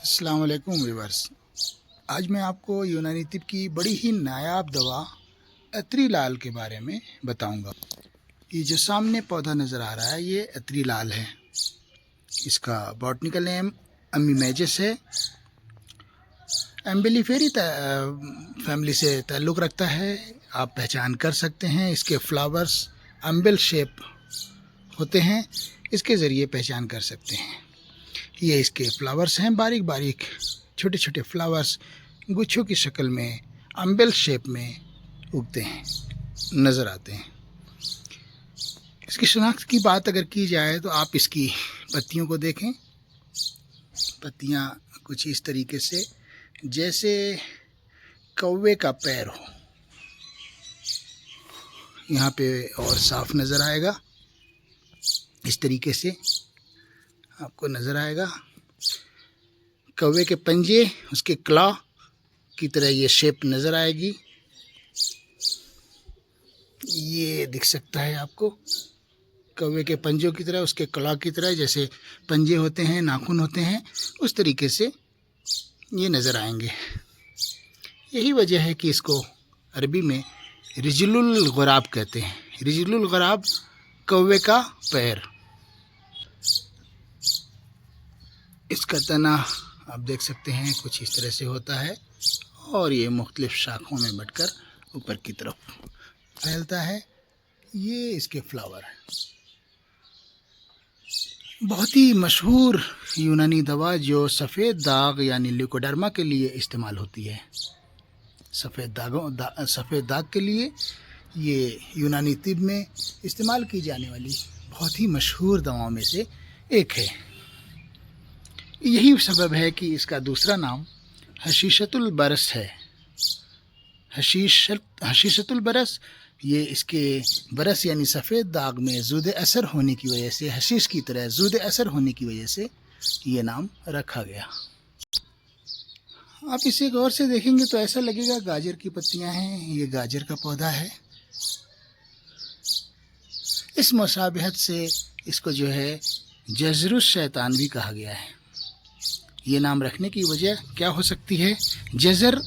अस्सलाम वालेकुम व्यूअर्स। आज मैं आपको यूनानी तिब की बड़ी ही नायाब दवा अतरी लाल के बारे में बताऊंगा। ये जो सामने पौधा नज़र आ रहा है ये अतरी लाल है। इसका बॉटनिकल नेम अमीमेजिस है। एम्बेलिफेरी फैमिली से ताल्लुक़ रखता है। आप पहचान कर सकते हैं, इसके फ्लावर्स अम्बेल शेप होते हैं, इसके ज़रिए पहचान कर सकते हैं। ये इसके फ्लावर्स हैं, बारीक बारीक छोटे छोटे फ्लावर्स गुच्छों की शक्ल में अम्बेल शेप में उगते हैं, नज़र आते हैं। इसकी शनाख्त की बात अगर की जाए तो आप इसकी पत्तियों को देखें। पत्तियाँ कुछ इस तरीके से जैसे कौवे का पैर हो, यहाँ पे और साफ नज़र आएगा। इस तरीके से आपको नज़र आएगा। कौवे के पंजे, उसके क्लॉ की तरह ये शेप नज़र आएगी। ये दिख सकता है आपको, कौवे के पंजों की तरह, उसके क्लॉ की तरह, जैसे पंजे होते हैं, नाखून होते हैं, उस तरीके से ये नज़र आएंगे। यही वजह है कि इसको अरबी में रिजलुल गुराब कहते हैं। रिजलुल गुराब, कौवे का पैर। इसका तना आप देख सकते हैं कुछ इस तरह से होता है और ये मुख्तलिफ शाखों में बंटकर ऊपर की तरफ फैलता है। ये इसके फ्लावर है। बहुत ही मशहूर यूनानी दवा जो सफ़ेद दाग यानी ल्यूकोडर्मा के लिए इस्तेमाल होती है। सफ़ेद दाग के लिए ये यूनानी तिब में इस्तेमाल की जाने वाली बहुत ही मशहूर दवाओं में से एक है। यही सबब है कि इसका दूसरा नाम हशीशतुल बरस है। हशीशतुल बरस, ये इसके बरस यानी सफ़ेद दाग में ज़ूद असर होने की वजह से, हशीश की तरह ज़ूद असर होने की वजह से ये नाम रखा गया। आप इसे गौर से देखेंगे तो ऐसा लगेगा गाजर की पत्तियां हैं। ये गाजर का पौधा है। इस मुशाबहत से इसको जो है जज़रुश शैतान भी कहा गया है। ये नाम रखने की वजह क्या हो सकती है? जज़र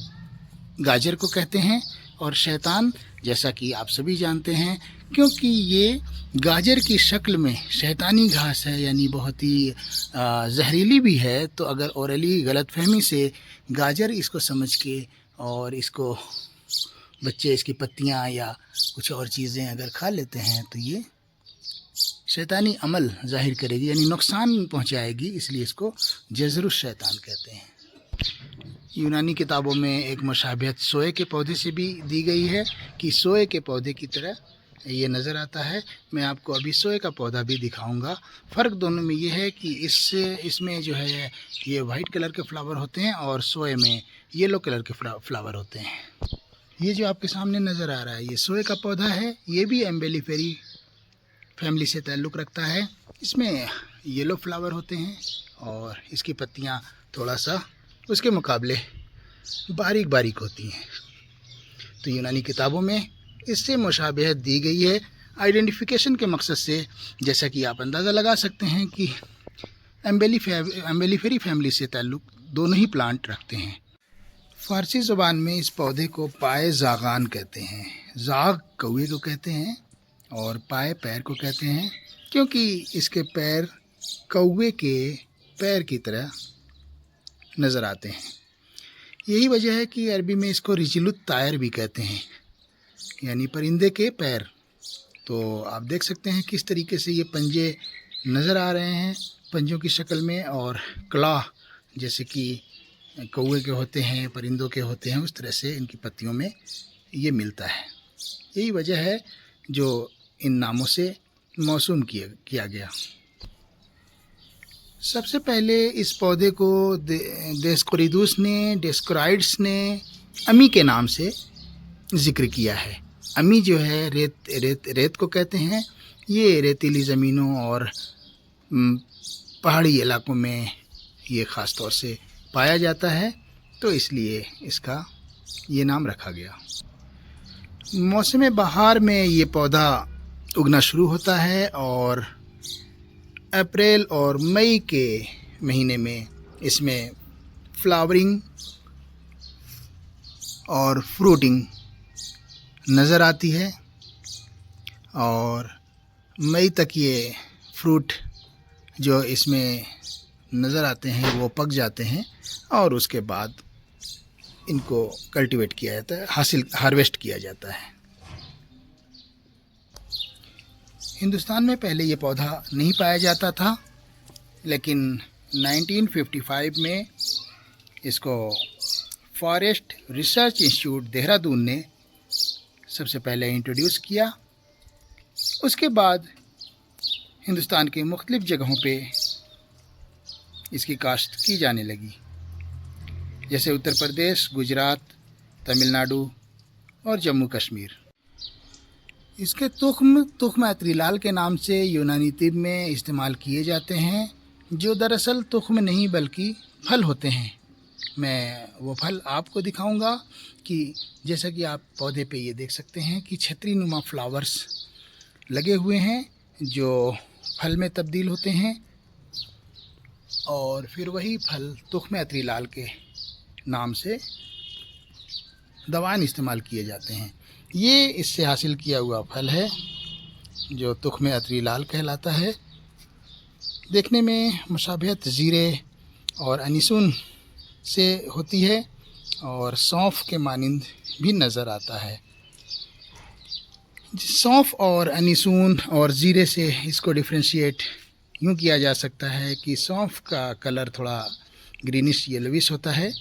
गाजर को कहते हैं और शैतान जैसा कि आप सभी जानते हैं, क्योंकि ये गाजर की शक्ल में शैतानी घास है, यानी बहुत ही जहरीली भी है। तो अगर औरली गलतफहमी से गाजर इसको समझ के और इसको बच्चे इसकी पत्तियां या कुछ और चीज़ें अगर खा लेते हैं तो ये शैतानी अमल ज़ाहिर करेगी, यानी नुकसान पहुंचाएगी। इसलिए इसको जज़रुश शैतान कहते हैं। यूनानी किताबों में एक मुशाबहत सोए के पौधे से भी दी गई है कि सोए के पौधे की तरह ये नज़र आता है। मैं आपको अभी सोए का पौधा भी दिखाऊंगा। फ़र्क दोनों में ये है कि इसमें जो है ये वाइट कलर के फ्लावर होते हैं और सोए में येलो कलर के फ्लावर होते हैं। ये जो आपके सामने नज़र आ रहा है ये सोए का पौधा है। ये भी एम्बेलिफेरी फैमिली से ताल्लुक़ रखता है। इसमें येलो फ्लावर होते हैं और इसकी पत्तियाँ थोड़ा सा उसके मुकाबले बारीक बारीक होती हैं। तो यूनानी किताबों में इससे मुशाबहत दी गई है आइडेंटिफिकेशन के मकसद से, जैसा कि आप अंदाज़ा लगा सकते हैं कि एम्बेलिफेरी फैमिली से ताल्लुक़ दोनों ही प्लांट रखते हैं। फ़ारसी ज़ुबान में इस पौधे को पाए ज़ागान कहते हैं। ज़ाग कौवे को कहते हैं और पाए पैर को कहते हैं, क्योंकि इसके पैर कौवे के पैर की तरह नज़र आते हैं। यही वजह है कि अरबी में इसको रिजलुत तायर भी कहते हैं, यानी परिंदे के पैर। तो आप देख सकते हैं किस तरीके से ये पंजे नज़र आ रहे हैं, पंजों की शक्ल में, और क्लॉ जैसे कि कौवे के होते हैं, परिंदों के होते हैं, उस तरह से इनकी पत्तियों में ये मिलता है। यही वजह है जो इन नामों से मौसूम किया गया। सबसे पहले इस पौधे को डेस्कोराइड्स ने अमी के नाम से ज़िक्र किया है। अमी जो है रेत को कहते हैं। ये रेतीली ज़मीनों और पहाड़ी इलाकों में ये ख़ास तौर से पाया जाता है, तो इसलिए इसका ये नाम रखा गया। मौसम बहार में ये पौधा उगना शुरू होता है और अप्रैल और मई के महीने में इसमें फ्लावरिंग और फ्रूटिंग नज़र आती है और मई तक ये फ्रूट जो इसमें नज़र आते हैं वो पक जाते हैं और उसके बाद इनको कल्टीवेट किया जाता है, हार्वेस्ट किया जाता है। हिंदुस्तान में पहले ये पौधा नहीं पाया जाता था, लेकिन 1955 में इसको फॉरेस्ट रिसर्च इंस्टीट्यूट देहरादून ने सबसे पहले इंट्रोड्यूस किया। उसके बाद हिंदुस्तान के मुख्तलिफ़ जगहों पे इसकी काश्त की जाने लगी, जैसे उत्तर प्रदेश, गुजरात, तमिलनाडु और जम्मू कश्मीर। इसके तुख्म अत्रीलाल के नाम से यूनानी तिब में इस्तेमाल किए जाते हैं, जो दरअसल तुख्म नहीं बल्कि फल होते हैं। मैं वो फल आपको दिखाऊंगा कि जैसा कि आप पौधे पे ये देख सकते हैं कि छतरी नुमा फ्लावर्स लगे हुए हैं जो फल में तब्दील होते हैं और फिर वही फल तुख्म अत्रीलाल के नाम से दवाएं इस्तेमाल किए जाते हैं। ये इससे हासिल किया हुआ फल है जो तुख्म अत्रीलाल कहलाता है। देखने में मुशाबहत ज़ीरे और अनीसून से होती है और सौंफ के मानिंद भी नज़र आता है। सौंफ और अनीसून और ज़ीरे से इसको डिफ्रेंशिएट यूँ किया जा सकता है कि सौंफ का कलर थोड़ा ग्रीनिश येलोविश होता है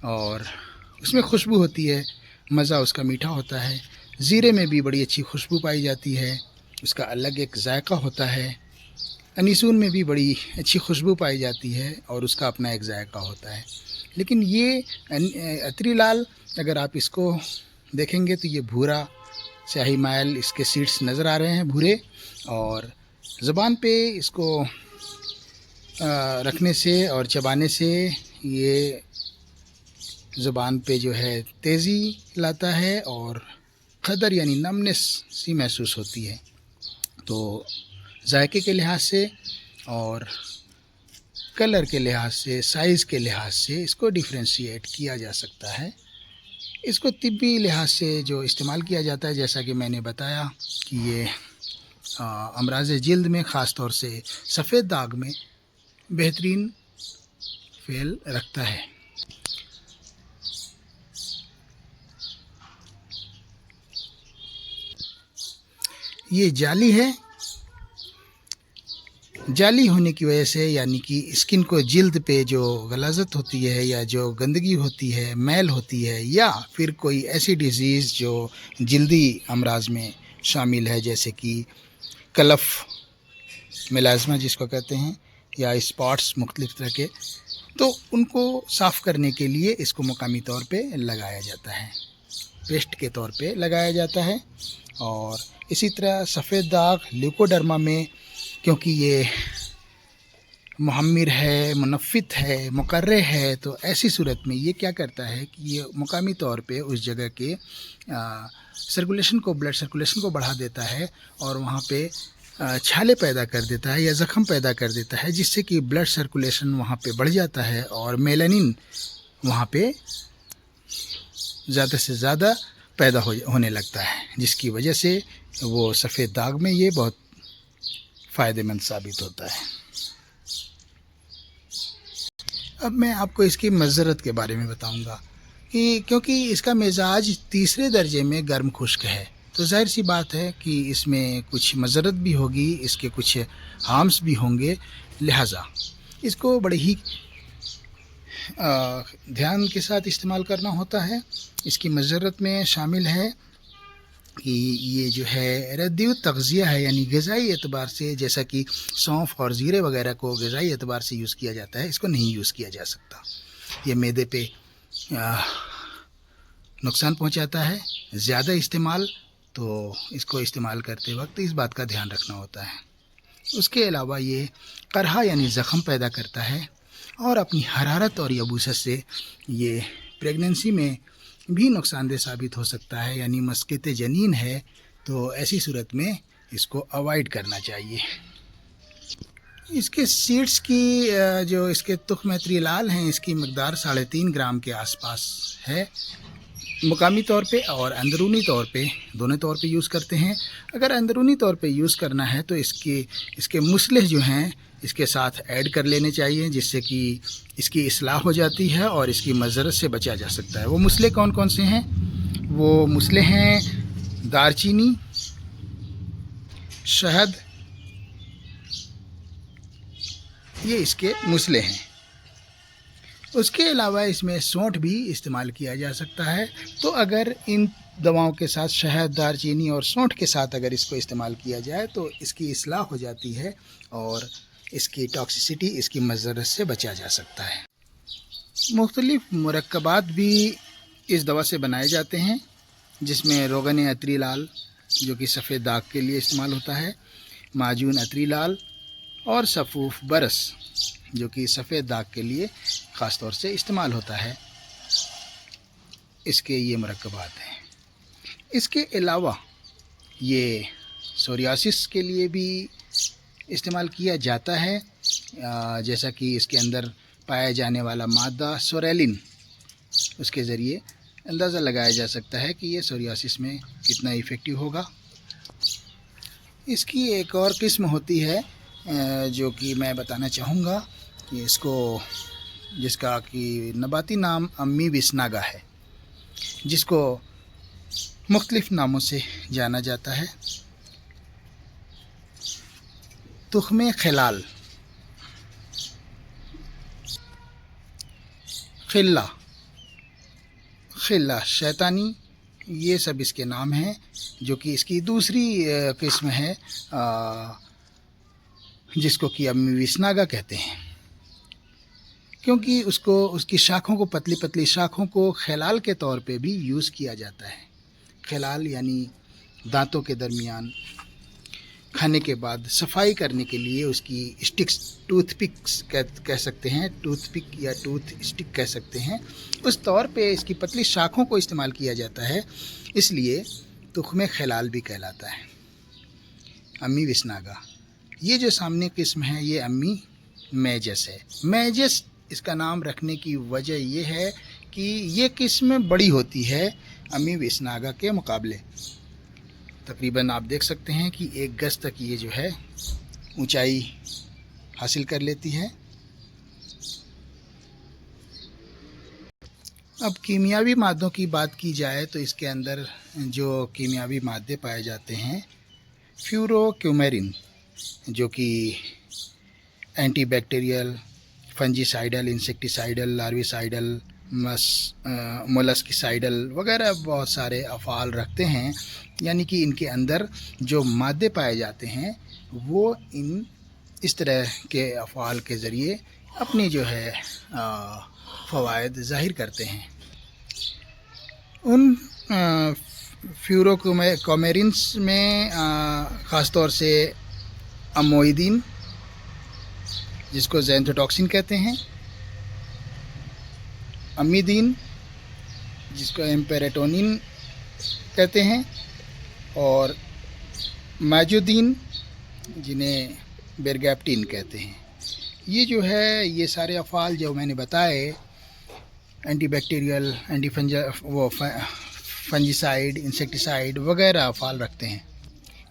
और उसमें खुशबू होती है, मज़ा उसका मीठा होता है। ज़ीरे में भी बड़ी अच्छी खुशबू पाई जाती है, उसका अलग एक जायका होता है। अनीसून में भी बड़ी अच्छी खुशबू पाई जाती है और उसका अपना एक जायका होता है। लेकिन ये अत्रीलाल अगर आप इसको देखेंगे तो ये भूरा स्याही मायल इसके सीड्स नज़र आ रहे हैं भूरे, और ज़ुबान पे इसको रखने से और चबाने से ये ज़ुबान पे जो है तेज़ी लाता है और खदर यानी नमनेस सी महसूस होती है। तो जायके के लिहाज से और कलर के लिहाज से, साइज़ के लिहाज से इसको डिफ्रेंशिएट किया जा सकता है। इसको तिब्बी लिहाज से जो इस्तेमाल किया जाता है, जैसा कि मैंने बताया कि ये अमराज़ जिल्द में ख़ास तौर से सफ़ेद दाग में बेहतरीन फ़ेल रखता है। ये जाली है। जाली होने की वजह से यानी कि स्किन को जिल्द पे जो गलाज़त होती है या जो गंदगी होती है, मैल होती है, या फिर कोई ऐसी डिज़ीज़ जो जिल्दी अमराज में शामिल है जैसे कि कलफ़, मेलाज़मा जिसको कहते हैं, या स्पॉट्स मुख्तलिफ़ तरह के, तो उनको साफ़ करने के लिए इसको मकामी तौर पे लगाया जाता है, पेस्ट के तौर पे लगाया जाता है। और इसी तरह सफ़ेद दाग ल्यूकोडर्मा में, क्योंकि ये मुहम्मिर है, मुनफ़्फ़ित है, मुकर्रे है, तो ऐसी सूरत में ये क्या करता है कि ये मुकामी तौर पे उस जगह के सर्कुलेशन को, ब्लड सर्कुलेशन को बढ़ा देता है और वहाँ पे छाले पैदा कर देता है या ज़ख़म पैदा कर देता है, जिससे कि ब्लड सर्कुलेशन वहाँ पे बढ़ जाता है और मेलानिन वहाँ पे ज़्यादा से ज़्यादा पैदा होने लगता है, जिसकी वजह से वो सफ़ेद दाग में ये बहुत फ़ायदेमंद साबित होता है। अब मैं आपको इसकी मज़रत के बारे में बताऊंगा कि क्योंकि इसका मिजाज तीसरे दर्जे में गर्म खुश्क है, तो ज़ाहिर सी बात है कि इसमें कुछ मज़रत भी होगी, इसके कुछ हार्म्स भी होंगे। लिहाजा इसको बड़े ही ध्यान के साथ इस्तेमाल करना होता है। इसकी मज़रत में शामिल है कि ये जो है रद्दी तग़ज़िया है, यानी ग़िज़ाई एतबार से, जैसा कि सौंफ और ज़ीरे वगैरह को ग़िज़ाई एतबार से यूज़ किया जाता है, इसको नहीं यूज़ किया जा सकता। ये मैदे पे नुकसान पहुंचाता है। ज़्यादा इस्तेमाल, तो इसको इस्तेमाल करते वक्त इस बात का ध्यान रखना होता है। उसके अलावा ये करहा यानी ज़ख़म पैदा करता है और अपनी हरारत और यबूसत से ये प्रेगनेंसी में भी नुकसानदेह साबित हो सकता है, यानी मस्क़त जनीन है, तो ऐसी सूरत में इसको अवॉइड करना चाहिए। इसके सीड्स की जो इसके तुख्म त्रिलाल हैं, इसकी मकदार 3.5 ग्राम के आसपास है। मुकामी तौर पे और अंदरूनी तौर पे, दोनों तौर पे यूज़ करते हैं। अगर अंदरूनी तौर पे यूज़ करना है तो इसके मुसलह जो हैं इसके साथ ऐड कर लेने चाहिए, जिससे कि इसकी इस्लाह हो जाती है और इसकी मज़रत से बचा जा सकता है। वो मुसलह कौन कौन से हैं? वो मुसलह हैं दारचीनी, शहद, ये इसके मुसले हैं। उसके अलावा इसमें सौंठ भी इस्तेमाल किया जा सकता है। तो अगर इन दवाओं के साथ शहद, दारचीनी और सौंठ के साथ अगर इसको इस्तेमाल किया जाए तो इसकी इस्लाह हो जाती है और इसकी टॉक्सिसिटी, इसकी मज़रत से बचा जा सकता है। मुख्तलिफ मुरक्कबात भी इस दवा से बनाए जाते हैं, जिसमें रोगन अतरी लाल जो कि सफ़ेद दाग के लिए इस्तेमाल होता है, माजून अतरी लाल और सफ़ूफ बरस जो कि सफ़ेद दाग के लिए ख़ास तौर से इस्तेमाल होता है। इसके ये मुरक्कबात हैं। इसके अलावा ये सोरियासिस के लिए भी इस्तेमाल किया जाता है, जैसा कि इसके अंदर पाया जाने वाला मादा सोरेलिन, उसके ज़रिए अंदाज़ा लगाया जा सकता है कि ये सोरियासिस में कितना इफ़ेक्टिव होगा। इसकी एक और किस्म होती है जो कि मैं बताना चाहूँगा कि जिसका कि नबाती नाम अम्मी विसनागा है, जिसको मुख्तलिफ नामों से जाना जाता है। तुख्मे खिलाल, खिल्ला शैतानी, ये सब इसके नाम हैं, जो कि इसकी दूसरी किस्म है जिसको कि अम्मी विसनागा कहते हैं, क्योंकि उसकी शाखों को, पतली पतली शाखों को खिलाल के तौर पे भी यूज़ किया जाता है। खिलाल यानी दांतों के दरमियान खाने के बाद सफाई करने के लिए उसकी स्टिक्स, टूथपिक्स कह सकते हैं, टूथपिक या टूथ स्टिक कह सकते हैं, उस तौर पे इसकी पतली शाखों को इस्तेमाल किया जाता है, इसलिए तुख्मे खिलाल भी कहलाता है। अम्मी विसनागा, ये जो सामने किस्म है ये अम्मी मेजस है। मेजस इसका नाम रखने की वजह ये है कि ये किस्म बड़ी होती है अम्मी विसनागा के मुकाबले। तकरीबन आप देख सकते हैं कि 1 गज तक ये जो है ऊंचाई हासिल कर लेती है। अब कीमियावी मादों की बात की जाए तो इसके अंदर जो कीमियावी मादे पाए जाते हैं, फ्यूरोक्यूमेरिन जो कि एंटीबैक्टीरियल, फंजीसाइडल, इंसेक्टिसाइडल, लार्विसाइडल, मोलस्किसाइडल वगैरह बहुत सारे अफ़ाल रखते हैं, यानी कि इनके अंदर जो मादे पाए जाते हैं वो इस तरह के अफ़ाल के ज़रिए अपनी जो है फ़वाइद ज़ाहिर करते हैं। उन फ्यूरोक्यूमेरिन्स में ख़ास तौर से अमोइदीन जिसको ज़ैंथोटॉक्सिन कहते हैं, अमीदीन जिसको एम्पेरेटोनिन कहते हैं, और माजुदीन जिन्हें बेरगैप्टिन कहते हैं। ये जो है, ये सारे अफ़ाल जो मैंने बताए, एंटीबैक्टीरियल, फंजीसाइड, इंसेक्टिसाइड वगैरह अफ़ाल रखते हैं।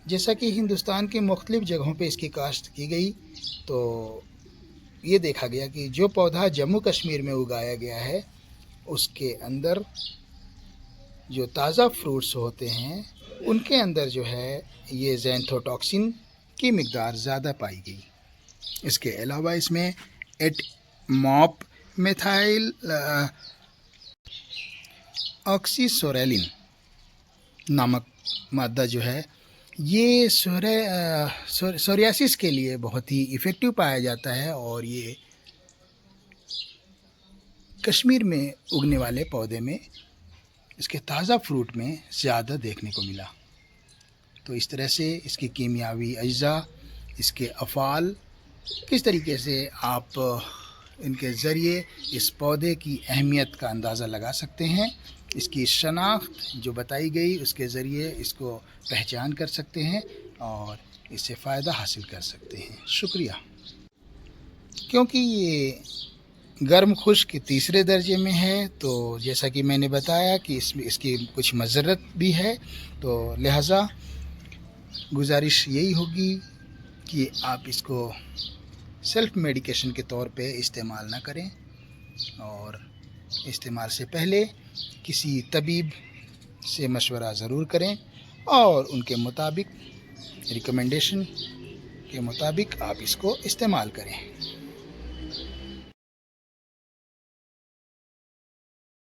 जैसा कि हिंदुस्तान के मुख्तलिफ़ जगहों पे इसकी काश्त की गई तो ये देखा गया कि जो पौधा जम्मू कश्मीर में उगाया गया है उसके अंदर जो ताज़ा फ्रूट्स होते हैं उनके अंदर जो है ये ज़ैंथोटॉक्सिन की मिक़दार ज़्यादा पाई गई। इसके अलावा इसमें मॉप मेथाइल ऑक्सीसोरेलिन नामक मादा जो है ये सोरियासिस के लिए बहुत ही इफ़ेक्टिव पाया जाता है, और ये कश्मीर में उगने वाले पौधे में, इसके ताज़ा फ्रूट में ज़्यादा देखने को मिला। तो इस तरह से इसकी कीमियावी अज्जा, इसके अफ़ाल, किस तरीके से आप इनके ज़रिए इस पौधे की अहमियत का अंदाज़ा लगा सकते हैं। इसकी शनाख्त जो बताई गई उसके ज़रिए इसको पहचान कर सकते हैं और इससे फ़ायदा हासिल कर सकते हैं। शुक्रिया। کیونکہ یہ گرم خشک تیسرے درجے میں ہے، تو جیسا کہ میں نے بتایا کہ اس کی کچھ مضرت بھی ہے، تو لہٰذا گزارش یہی ہوگی کہ آپ اس کو سیلف میڈیکیشن کے طور پہ استعمال نہ کریں، اور استعمال سے پہلے کسی طبیب سے مشورہ ضرور کریں، اور ان کے مطابق ریکمنڈیشن کے مطابق آپ اس کو استعمال کریں۔